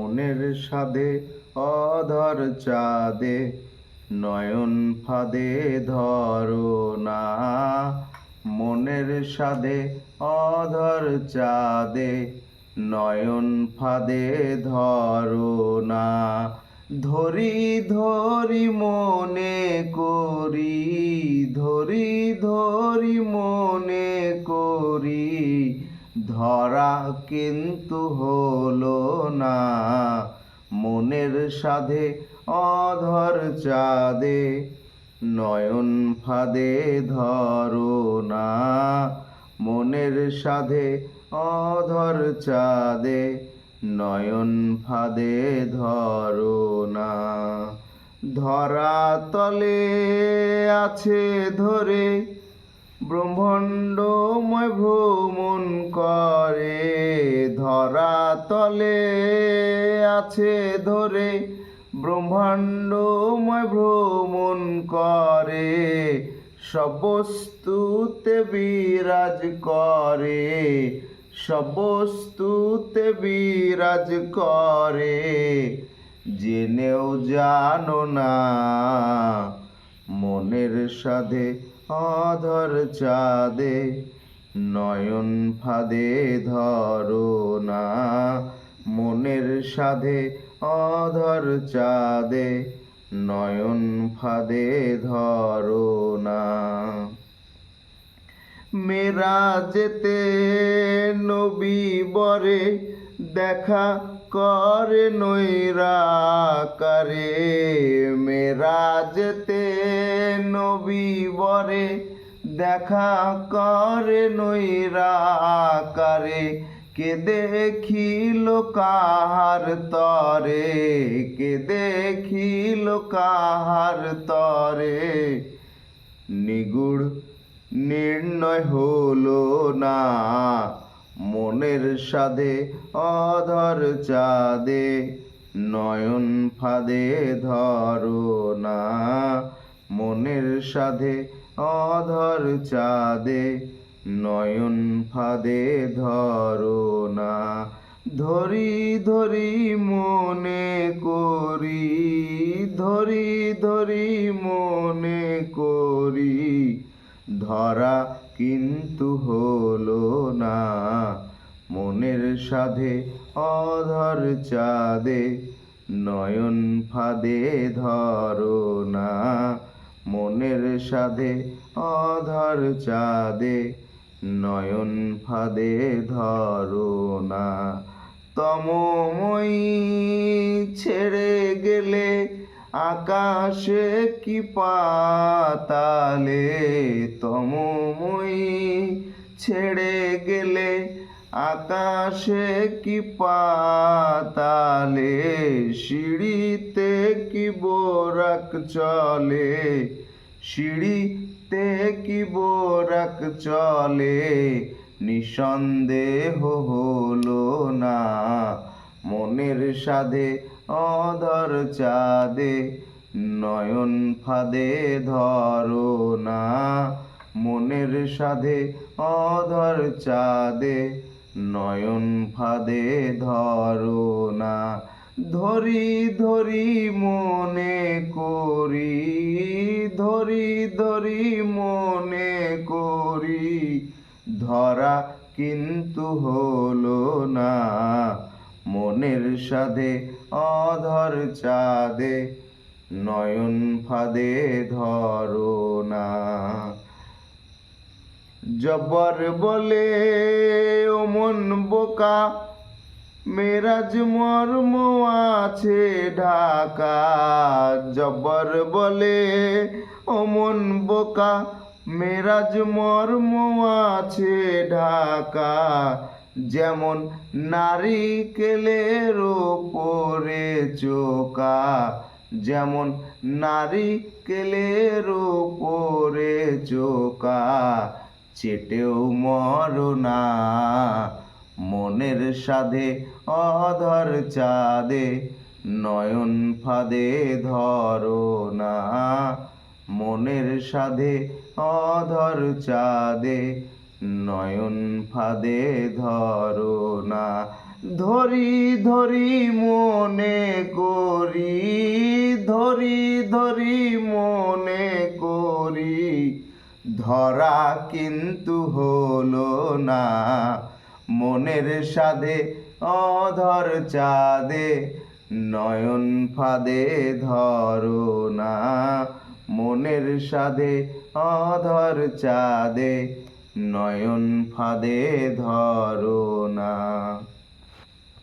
মনের সাধে অধর চাঁদে নয়ন ফাঁদে ধরো না। মনের সাধে অধর চাঁদে নয়ন ফাঁদে ধরো না। ধরি ধরি মনে করি, ধরি ধরি মনে করি, ধরা কিন্তু হলো না। মনের সাধে অধর চাঁদে নয়ন ফাঁদে ধরো না। মনের সাধে অধর চাঁদে নয়ন ফাঁদে ধরো না। ধরা তলে আছে ধরে ব্রহ্মাণ্ডময় ভ্রমণ করে। ধরা তলে আছে ধরে ব্রহ্মাণ্ডময় ভ্রমণ করে। সব বস্তুতে বিরাজ করে, সব বস্তুতে বিরাজ করে, জেনেও জানো না। মনের সাধে অধর চাঁদে নয়ন ফাঁদে ধরো না। মনের সাধে অধর চাঁদে নয়ন ফাঁদে ধরো না। মেরাজেতে নবী বরে দেখা করে নৈরাকারে। মেরাজেতে নবী বরে দেখা করে নৈরাকারে। কে দেখিল কাহার তরে, কে দেখিল কাহার তরে, নিগুড় নির্ণয় হলো না। মনের সাধে অধর চাঁদে নয়ন ফাঁদে ধরো না। মনের সাধে অধর চাঁদে নয়ন ফাঁদে ধরো না। ধরি ধরি মনে করি, ধরি ধরি মনে করি, ধরা কিন্তু হলো না। মনের সাধে অধর চাঁদে নয়ন ফাঁদে ধরো না। মনের সাধে অধর চাঁদে নয়ন ফাঁদে ধরো না। তমময়ী ছেড়ে গেলে আকাশে কি পাতালে। তমময়ী ছেড়ে গেলে আকাশে কি পাতালে। সিঁড়িতে কি বোরাক চলে, সিঁড়িতে কি বোরাক চলে, নিঃসন্দেহ হলো না। মনের সাধে অধর চাঁদে নয়ন ফাঁদে ধরো না। মনের সাধে অধর চাঁদে নয়ন ফাঁদে ধরো না। ধরি ধরি মনে করি, ধরি ধরি মনে করি, ধরা কিন্তু হলো না। মনের সাধে অধর চাঁদে নয়ন ফাঁদে ধরো না। জব্বর বলে ও মন বোকা, মেরাজ মর্ম আছে ঢাকা। জব্বর বলে ও মন বোকা, মেরাজ মর্ম আছে ঢাকা। যেমন নারিকেলের ওপরে চোকা, যেমন নারিকেলের ওপরে চোকা, চেটেও মরো না। মনের সাধে অধর চাঁদে নয়ন ফাঁদে ধরো না। মনের সাধে অধর চাঁদে নয়ন ফাঁদে ধরো না। ধরি ধরি মনে করি, ধরি ধরি মনে করি, ধরা কিন্তু হলো না। মনের সাধে অধর চাঁদে, নয়ন ফাঁদে ধরো না। মনের সাধে অধর চাঁদে, নয়ন ফাঁদে ধরো না।